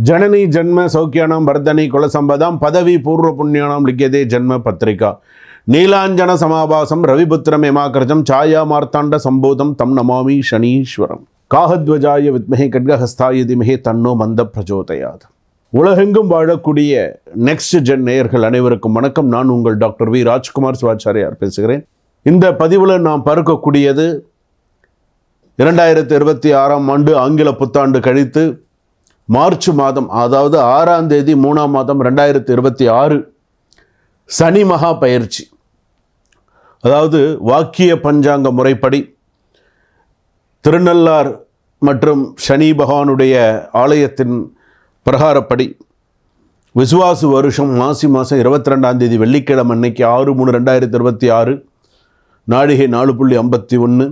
जननी जन्म सौख्यानां वर्धनी कुलसंपदां पदवी पूर्व पुण्यानां लिख्यते जन्म पत्रिका नीलांजन समाभासं रविपुत्रम यमाकृतं छाया मार्तांड संबोधम तम नमामि शनीश्वरम काहध्वजाय विद्महे खड्गहस्ताय धीमहि तन्नो मन्द प्रचोदयात्. உலகெங்கும் வாழக்கூடிய நெக்ஸ்ட் ஜென் நேயர்கள் அனைவருக்கும் வணக்கம். நான் உங்கள் டாக்டர் வி ராஜ்குமார் சிவாச்சாரியார் பேசுகிறேன். இந்த பதிவில் நாம் பார்க்கக்கூடியது 2026ஆம் ஆண்டு ஆங்கில புத்தாண்டு கழித்து மார்ச் மாதம், அதாவது 6ஆம் தேதி 3ஆம் மாதம் 2026 சனி மகா பயிற்சி. அதாவது வாக்கிய பஞ்சாங்க முறைப்படி திருநள்ளார் மற்றும் சனி பகவானுடைய ஆலயத்தின் பிரகாரப்படி விசுவாசு வருஷம் மாசி மாதம் 22ஆம் தேதி வெள்ளிக்கிழமை அன்னைக்கு 6/3/2026 நாழிகை 4:51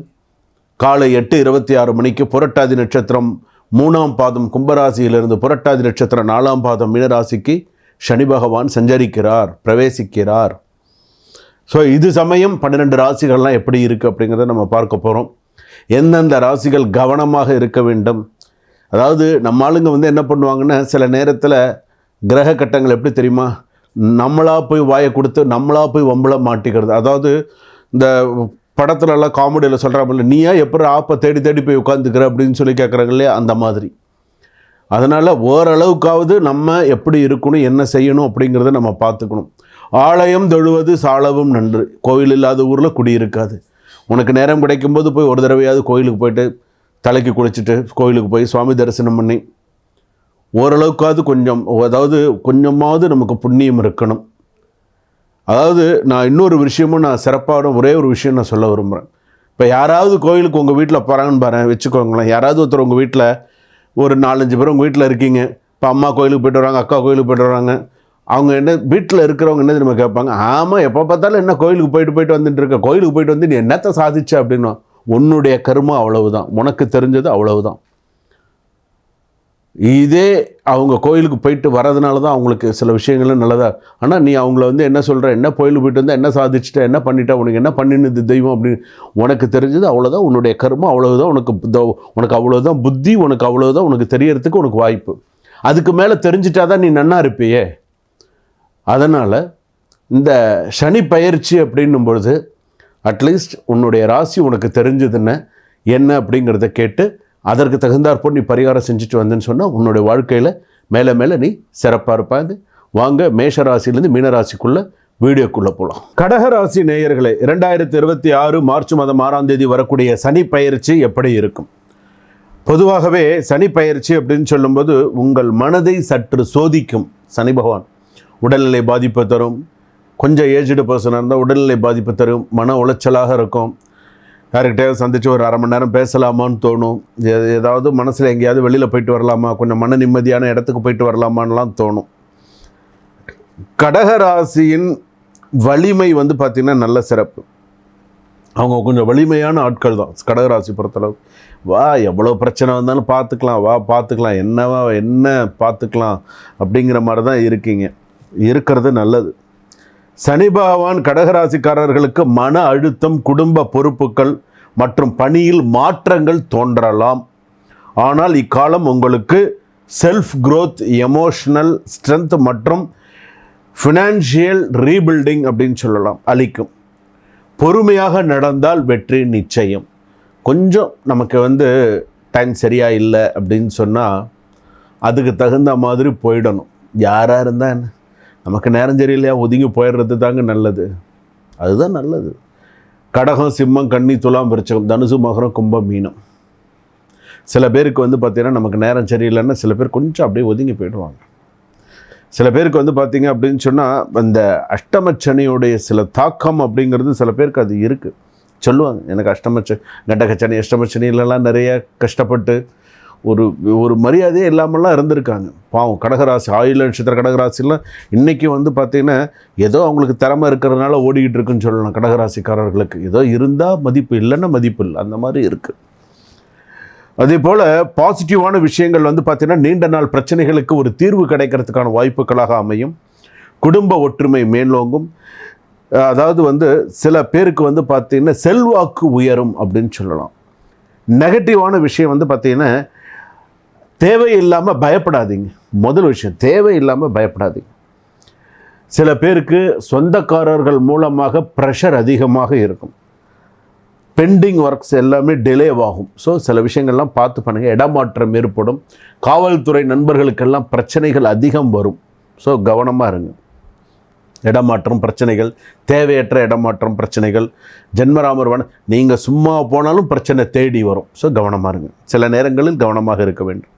காலை 8:26 மணிக்கு புரட்டாதி நட்சத்திரம் 3ஆம் பாதம் கும்பராசியிலிருந்து புரட்டாதி நட்சத்திரம் 4ஆம் பாதம் மீனராசிக்கு சனி பகவான் சஞ்சரிக்கிறார், பிரவேசிக்கிறார். ஸோ இது சமயம் 12 ராசிகள்லாம் எப்படி இருக்குது அப்படிங்கிறத நம்ம பார்க்க போகிறோம். எந்தெந்த ராசிகள் கவனமாக இருக்க வேண்டும். அதாவது நம்ம ஆளுங்க என்ன பண்ணுவாங்கன்னா, சில நேரத்தில் கிரக கட்டங்கள் எப்படி தெரியுமா, நம்மளாக போய் வாயை கொடுத்து நம்மளாக போய் வம்பளை மாட்டிக்கிறது. அதாவது இந்த படத்துலலாம் காமெடியில் சொல்கிறாங்கல்ல, நீயா எப்படி ஆப்பை தேடி தேடி போய் உட்காந்துக்கிற அப்படின்னு சொல்லி கேட்குறாங்க இல்லையா, அந்த மாதிரி. அதனால் ஓரளவுக்காவது நம்ம எப்படி இருக்கணும், என்ன செய்யணும் அப்படிங்கிறத நம்ம பார்த்துக்கணும். ஆலயம் தொழுவது சாலவும் நன்று, கோயில் இல்லாத ஊரில் குடி இருக்காது. உனக்கு நேரம் கிடைக்கும்போது போய் ஒரு தடவையாவது கோயிலுக்கு போய்ட்டு தலைக்கு குளிச்சுட்டு கோயிலுக்கு போய் சுவாமி தரிசனம் பண்ணி ஓரளவுக்காவது அதாவது கொஞ்சமாவது நமக்கு புண்ணியம் இருக்கணும். அதாவது நான் இன்னொரு விஷயமும் நான் சிறப்பான ஒரே ஒரு விஷயம் நான் சொல்ல விரும்புகிறேன். இப்போ யாராவது கோயிலுக்கு உங்கள் வீட்டில் போகிறாங்கன்னு பாருங்கள், வச்சுக்கோங்களேன். யாராவது ஒருத்தர் உங்கள் வீட்டில் ஒரு 4-5 பேர் உங்கள் வீட்டில் இருக்கீங்க. இப்போ அம்மா கோயிலுக்கு போய்ட்டு வராங்க, அக்கா கோயிலுக்கு போய்ட்டு வராங்க. அவங்க வீட்டில் இருக்கிறவங்க என்ன தெரியுமா கேட்பாங்க, ஆமாம் எப்போ பார்த்தாலும் என்ன கோயிலுக்கு போயிட்டு வந்துட்டு இருக்க, கோயிலுக்கு போயிட்டு வந்து நீ என்னத்தை சாதிச்ச அப்படின்னா, உன்னுடைய கர்மா அவ்வளவுதான், உனக்கு தெரிஞ்சது அவ்வளவுதான். இதே அவங்க கோயிலுக்கு போயிட்டு வரதுனால தான் அவங்களுக்கு சில விஷயங்களும் நல்லதா. ஆனால் நீ அவங்கள என்ன சொல்கிற, என்ன கோயிலுக்கு போயிட்டு வந்து என்ன சாதிச்சுட்ட, என்ன பண்ணிட்டா, உனக்கு என்ன பண்ணினது தெய்வம் அப்படின்னு உனக்கு தெரிஞ்சது அவ்வளோதான். உன்னுடைய கர்மா அவ்வளவுதான், உனக்கு அவ்வளோதான் புத்தி, உனக்கு அவ்வளோதான், உனக்கு தெரியறதுக்கு உனக்கு வாய்ப்பு. அதுக்கு மேலே தெரிஞ்சிட்டா தான் நீ நன்னா இருப்பியே. அதனால் இந்த சனி பயிற்சி அப்படின்னும் பொழுது அட்லீஸ்ட் உன்னுடைய ராசி உனக்கு தெரிஞ்சதுன்னு என்ன அப்படிங்கிறத கேட்டு அதற்கு தகுந்தாற்போல் நீ பரிகாரம் செஞ்சுட்டு வந்தேன்னு சொன்னால் உன்னுடைய வாழ்க்கையில் மேலே மேலே நீ சிறப்பாக இருப்பாங்க. வாங்க மேஷ ராசிலேருந்து மீனராசிக்குள்ளே வீடியோக்குள்ளே போகலாம். கடகராசி நேயர்களே, 2026 மார்ச் மாதம் 6ஆம் தேதி வரக்கூடிய சனி பயிற்சி எப்படி இருக்கும்? பொதுவாகவே சனி பயிற்சி அப்படின்னு சொல்லும்போது உங்கள் மனதை சற்று சோதிக்கும் சனி பகவான். உடல்நிலை பாதிப்பு தரும். கொஞ்சம் ஏஜ்டு பர்சனாக இருந்தால் உடல்நிலை பாதிப்பு தரும், மன உளைச்சலாக இருக்கும். யார்கிட்டையாவது சந்தித்து ஒரு 1/2 மணி நேரம் பேசலாமான்னு தோணும். ஏதாவது மனசில் எங்கேயாவது வெளியில் போயிட்டு வரலாமா, கொஞ்சம் மன நிம்மதியான இடத்துக்கு போயிட்டு வரலாமான்லாம் தோணும். கடகராசியின் வலிமை பார்த்திங்கன்னா நல்ல சிறப்பு. அவங்க கொஞ்சம் வலிமையான ஆட்கள் தான் கடகராசி பொறுத்தளவு. வா எவ்வளோ பிரச்சனை வந்தாலும் பார்த்துக்கலாம், வா பார்த்துக்கலாம், என்ன பார்த்துக்கலாம் அப்படிங்கிற மாதிரி தான் இருக்கிறது நல்லது. சனி பகவான் கடகராசிக்காரர்களுக்கு மன அழுத்தம், குடும்ப பொறுப்புகள் மற்றும் பணியில் மாற்றங்கள் தோன்றலாம். ஆனால் இக்காலம் உங்களுக்கு செல்ஃப் growth, எமோஷனல் ஸ்ட்ரென்த் மற்றும் ஃபினான்ஷியல் ரீபில்டிங் அப்படின்னு சொல்லலாம் அளிக்கும். பொறுமையாக நடந்தால் வெற்றி நிச்சயம். கொஞ்சம் நமக்கு டைம் சரியாக இல்லை அப்படின்னு சொன்னால் அதுக்கு தகுந்த மாதிரி போயிடணும். யாராக இருந்தால் என்ன, நமக்கு நேரம் சரியில்லையா ஒதுங்கி போயிடுறது தாங்க நல்லது. அதுதான் நல்லது. கடகம், சிம்மம், கன்னி, துலாம், விருச்சகம், தனுசு, மகரம், கும்பம், மீனம். சில பேருக்கு பார்த்திங்கன்னா நமக்கு நேரம் சரியில்லைன்னா சில பேர் கொஞ்சம் அப்படியே ஒதுங்கி போயிடுவாங்க. சில பேருக்கு பார்த்திங்க அப்படின்னு சொன்னால் அந்த அஷ்டமச்சனியுடைய சில தாக்கம் அப்படிங்கிறது சில பேருக்கு அது இருக்குது. சொல்லுவாங்க, எனக்கு கண்டகச்சனி அஷ்டமச்சனியிலலாம் நிறைய கஷ்டப்பட்டு ஒரு மரியாதையே இல்லாமல்லாம் இருந்திருக்காங்க. பாவம் கடகராசி, ஆயுள நட்சத்திர கடகராசிலாம் இன்றைக்கி பார்த்திங்கன்னா ஏதோ அவங்களுக்கு திறமை இருக்கிறதுனால ஓடிக்கிட்டு இருக்குன்னு சொல்லலாம். கடகராசிக்காரர்களுக்கு ஏதோ இருந்தால் மதிப்பு, இல்லைன்னா மதிப்பு இல்லை, அந்த மாதிரி இருக்குது. அதே போல் பாசிட்டிவான விஷயங்கள் பார்த்திங்கன்னா நீண்ட நாள் பிரச்சனைகளுக்கு ஒரு தீர்வு கிடைக்கிறதுக்கான வாய்ப்புகளாக அமையும். குடும்ப ஒற்றுமை மேலோங்கும். அதாவது சில பேருக்கு பார்த்திங்கன்னா செல்வாக்கு உயரும் அப்படின்னு சொல்லலாம். நெகட்டிவான விஷயம் பார்த்திங்கன்னா தேவையில்லாமல் பயப்படாதீங்க. முதல் விஷயம், தேவையில்லாமல் பயப்படாதீங்க. சில பேருக்கு சொந்தக்காரர்கள் மூலமாக ப்ரெஷர் அதிகமாக இருக்கும். பெண்டிங் ஒர்க்ஸ் எல்லாமே டிலே ஆகும். ஸோ சில விஷயங்கள்லாம் பார்த்து பண்ணுங்கள். இடமாற்றம் ஏற்படும். காவல்துறை நண்பர்களுக்கெல்லாம் பிரச்சனைகள் அதிகம் வரும். ஸோ கவனமாக இருங்க. இடமாற்றம் பிரச்சனைகள், தேவையற்ற இடமாற்றம் பிரச்சனைகள், ஜென்மராமர் நீங்கள் சும்மா போனாலும் பிரச்சனை தேடி வரும். ஸோ கவனமாக இருங்க. சில நேரங்களில் கவனமாக இருக்க வேண்டும்.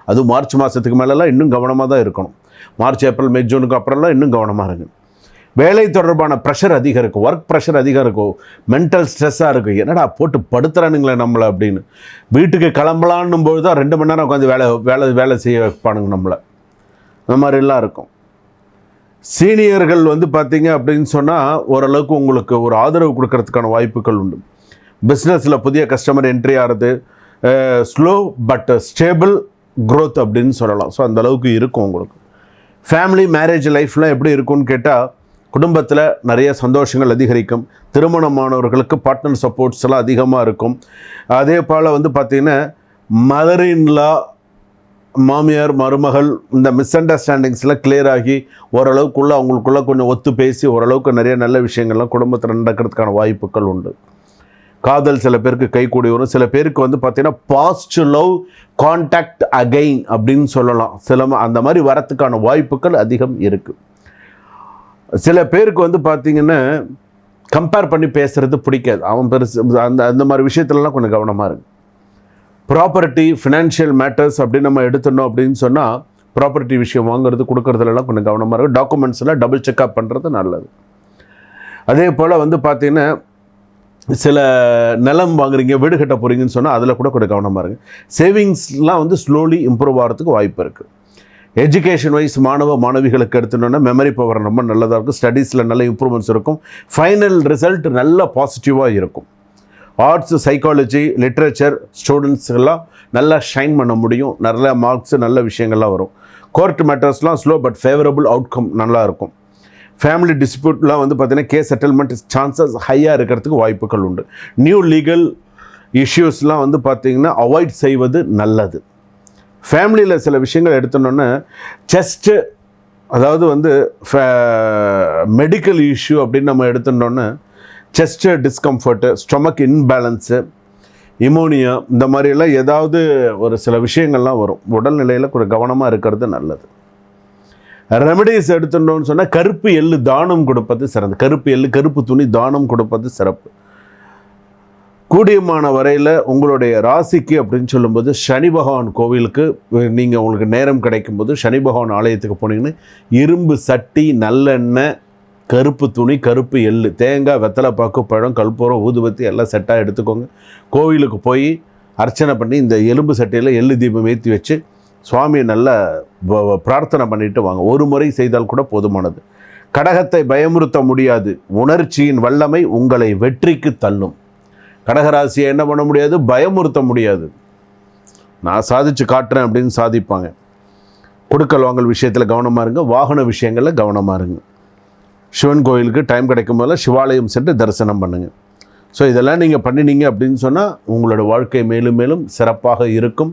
அதுவும் மார்ச் மாதத்துக்கு மேலெல்லாம் இன்னும் கவனமாக தான் இருக்கணும். மார்ச், ஏப்ரல், மே, ஜூனுக்கு அப்புறம்லாம் இன்னும் கவனமாக இருங்க. வேலை தொடர்பான ப்ரெஷர் அதிகம் இருக்கும். ஒர்க் ப்ரெஷர் அதிகம் இருக்கும். மென்டல் ஸ்ட்ரெஸ்ஸாக இருக்கும். என்னடா போட்டு படுத்துறானுங்களே நம்மளை அப்படின்னு. வீட்டுக்கு கிளம்பலான்னும் போது தான் 2 மணி நேரம் உட்காந்து வேலை செய்ய வைப்பானுங்க நம்மளை. அந்த மாதிரிலாம் இருக்கும். சீனியர்கள் பார்த்தீங்க அப்படின்னு சொன்னால் ஓரளவுக்கு உங்களுக்கு ஒரு ஆதரவு கொடுக்கறதுக்கான வாய்ப்புகள் உண்டு. பிஸ்னஸில் புதிய கஸ்டமர் என்ட்ரி ஆகிறது ஸ்லோ பட் ஸ்டேபிள் க்ரோத் அப்படின்னு சொல்லலாம். ஸோ அந்தளவுக்கு இருக்கும் உங்களுக்கு. ஃபேமிலி, மேரேஜ் லைஃப்லாம் எப்படி இருக்கும்னு கேட்டால், குடும்பத்தில் நிறைய சந்தோஷங்கள் அதிகரிக்கும். திருமணமானவர்களுக்கு பார்ட்னர் சப்போர்ட்ஸ் எல்லாம் அதிகமாக இருக்கும். அதே போல் பார்த்திங்கன்னா மதர் இன்லா, மாமியார், மருமகள், இந்த மிஸ் அண்டர்ஸ்டாண்டிங்ஸ்லாம் கிளியர் ஆகி ஓரளவுக்குள்ளே அவங்களுக்குள்ளே கொஞ்சம் ஒத்து பேசி ஓரளவுக்கு நிறைய நல்ல விஷயங்கள்லாம் குடும்பத்தில் நடக்கிறதுக்கான வாய்ப்புகள் உண்டு. காதல் சில பேருக்கு கைகூடி வரும். சில பேருக்கு பார்த்திங்கன்னா பாஸ்ட் லவ் கான்டாக்ட் அகைன் அப்படின்னு சொல்லலாம். அந்த மாதிரி வரத்துக்கான வாய்ப்புகள் அதிகம் இருக்குது. சில பேருக்கு பார்த்திங்கன்னா கம்பேர் பண்ணி பேசுகிறது பிடிக்காது. அவன் பெருசு அந்த மாதிரி விஷயத்துலலாம் கொஞ்சம் கவனமாக இருக்குது. ப்ராப்பர்ட்டி, ஃபினான்ஷியல் மேட்டர்ஸ் அப்படின்னு நம்ம எடுத்துட்டோம் அப்படின்னு சொன்னால், ப்ராப்பர்ட்டி விஷயம் வாங்குறது கொடுக்குறதுலாம் கொஞ்சம் கவனமாக இருக்கும். டாக்குமெண்ட்ஸ்லாம் டபுள் செக்அப் பண்ணுறது நல்லது. அதே போல் பார்த்திங்கன்னா சில நிலம் வாங்குறீங்க, வீடு கட்ட போகிறீங்கன்னு சொன்னால் அதில் கூட கொஞ்சம் கவனமாக இருக்குது. சேவிங்ஸ்லாம் ஸ்லோலி இம்ப்ரூவ் ஆகிறதுக்கு வாய்ப்பு இருக்குது. எஜுகேஷன் வைஸ் மாணவிகளுக்கு எடுத்துட்டோன்னா மெமரி பவர் ரொம்ப நல்லதாக இருக்கும். ஸ்டடீஸில் நல்ல இம்ப்ரூவ்மெண்ட்ஸ் இருக்கும். ஃபைனல் ரிசல்ட் நல்ல பாசிட்டிவாக இருக்கும். ஆர்ட்ஸு, சைக்காலஜி, லிட்ரேச்சர் ஸ்டூடெண்ட்ஸ்லாம் நல்லா ஷைன் பண்ண முடியும். நல்ல மார்க்ஸு, நல்ல விஷயங்கள்லாம் வரும். கோர்ட் மேட்டர்ஸ்லாம் ஸ்லோ பட் ஃபேவரபுள் அவுட்கம் நல்லா இருக்கும். ஃபேமிலி டிஸ்பியூட்லாம் பார்த்திங்கன்னா கேஸ் செட்டில்மெண்ட் சான்சஸ் ஹையாக இருக்கிறதுக்கு வாய்ப்புகள் உண்டு. நியூ லீகல் இஷ்யூஸ்லாம் பார்த்திங்கன்னா அவாய்ட் செய்வது நல்லது. ஃபேமிலியில் சில விஷயங்கள் எடுத்தோன்னே செஸ்ட்டு, அதாவது மெடிக்கல் இஷ்யூ அப்படின்னு நம்ம எடுத்துட்டோன்னே செஸ்ட்டு டிஸ்கம்ஃபர்ட்டு, ஸ்டொமக் இன்பேலன்ஸு, இமோனியா, இந்த மாதிரியெல்லாம் ஏதாவது ஒரு சில விஷயங்கள்லாம் வரும். உடல்நிலையில் கொஞ்சம் கவனமாக இருக்கிறது நல்லது. ரெமடிஸ் எடுத்துட்டோம்னு சொன்னால் கருப்பு எள்ளு தானம் கொடுப்பது சிறந்து. கருப்பு எள்ளு, கருப்பு துணி தானம் கொடுப்பது சிறப்பு. கூடியமான வரையில் உங்களுடைய ராசிக்கு அப்படின்னு சொல்லும்போது சனி பகவான் கோவிலுக்கு நீங்கள் உங்களுக்கு நேரம் கிடைக்கும்போது சனி பகவான் ஆலயத்துக்கு போனீங்கன்னு இரும்பு சட்டி, நல்லெண்ணெய், கருப்பு துணி, கருப்பு எள்ளு, தேங்காய், வெத்தலை பாக்கு, பழம், கற்பூரம், ஊதுபத்தி எல்லாம் செட்டாக எடுத்துக்கோங்க. கோவிலுக்கு போய் அர்ச்சனை பண்ணி இந்த எலும்பு சட்டியில் எள்ளு தீபம் ஏற்றி வச்சு சுவாமியை நல்லா பிரார்த்தனை பண்ணிட்டு வாங்க. ஒரு முறை செய்தால் கூட போதுமானது. கடகத்தை பயமுறுத்த முடியாது. உணர்ச்சியின் வல்லமை உங்களை வெற்றிக்கு தள்ளும். கடகராசியை என்ன பண்ண முடியாது? பயமுறுத்த முடியாது. நான் சாதிச்சு காட்டுறேன் அப்படின்னு சாதிப்பாங்க. கொடுக்கல் வாங்கல் விஷயத்தில் கவனமாக இருங்க. வாகன விஷயங்களில் கவனமாக இருங்க. சிவன் கோயிலுக்கு டைம் கிடைக்கும் போதெல்லாம் சிவாலயம் சென்று தரிசனம் பண்ணுங்கள். ஸோ இதெல்லாம் நீங்கள் பண்ணினீங்க அப்படின்னு சொன்னால் உங்களோட வாழ்க்கை மேலும் மேலும் சிறப்பாக இருக்கும்.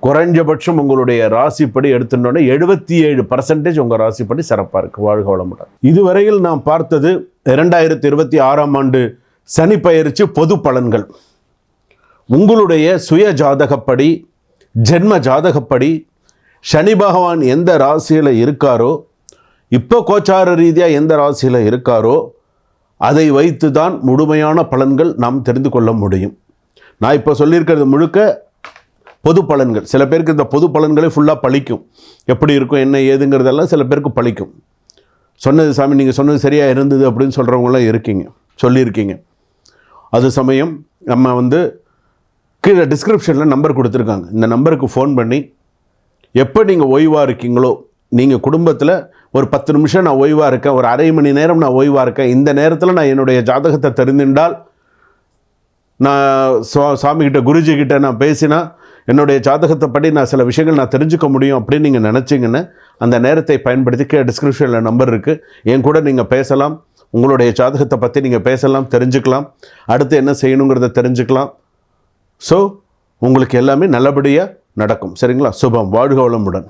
குறைஞ்சபட்சம் உங்களுடைய ராசிப்படி எடுத்துட்டோன்னே 77% உங்கள் ராசிப்படி சிறப்பாக இருக்குது. வாழ்க வளமுடன். இதுவரையில் நாம் பார்த்தது 2026ஆம் ஆண்டு சனி பெயர்ச்சி பொது பலன்கள். உங்களுடைய சுய ஜாதகப்படி, ஜென்ம ஜாதகப்படி சனி பகவான் எந்த ராசியில் இருக்காரோ, இப்போ கோச்சார ரீதியாக எந்த ராசியில் இருக்காரோ அதை வைத்து தான் முழுமையான பலன்கள் நாம் தெரிந்து கொள்ள முடியும். நான் இப்போ சொல்லியிருக்கிறது முழுக்க பொது பலன்கள். சில பேருக்கு இந்த பொது பலன்களே ஃபுல்லாக பழிக்கும். எப்படி இருக்கும் என்ன ஏதுங்கிறதெல்லாம் சில பேருக்கு பழிக்கும். சொன்னது சாமி நீங்கள் சொன்னது சரியாக இருந்தது அப்படின்னு சொல்கிறவங்களாம் சொல்லியிருக்கீங்க. அது சமயம் நம்ம கீழே டிஸ்கிரிப்ஷனில் நம்பர் கொடுத்துருக்காங்க. இந்த நம்பருக்கு ஃபோன் பண்ணி எப்போ நீங்கள் ஓய்வாக இருக்கீங்களோ, நீங்கள் குடும்பத்தில் ஒரு 10 நிமிஷம் நான் ஓய்வாக இருக்கேன், ஒரு அரை மணி நேரம் நான் ஓய்வாக இருக்கேன், இந்த நேரத்தில் நான் என்னுடைய ஜாதகத்தை தெரிந்துட்டால் நான் சாமிக்கிட்ட, குருஜிக்கிட்ட நான் பேசினா என்னுடைய ஜாதகத்தை படி நான் சில விஷயங்கள் நான் தெரிஞ்சுக்க முடியும் அப்படின்னு நீங்கள் நினச்சிங்கன்னா அந்த நேரத்தை பயன்படுத்தி டிஸ்கிரிப்ஷனில் நம்பர் இருக்குது. என் கூட நீங்கள் பேசலாம். உங்களுடைய ஜாதகத்தை பற்றி நீங்கள் பேசலாம், தெரிஞ்சுக்கலாம். அடுத்து என்ன செய்யணுங்கிறத தெரிஞ்சுக்கலாம். ஸோ உங்களுக்கு எல்லாமே நல்லபடியாக நடக்கும். சரிங்களா? சுபம். வாழ்க வளமுடன்.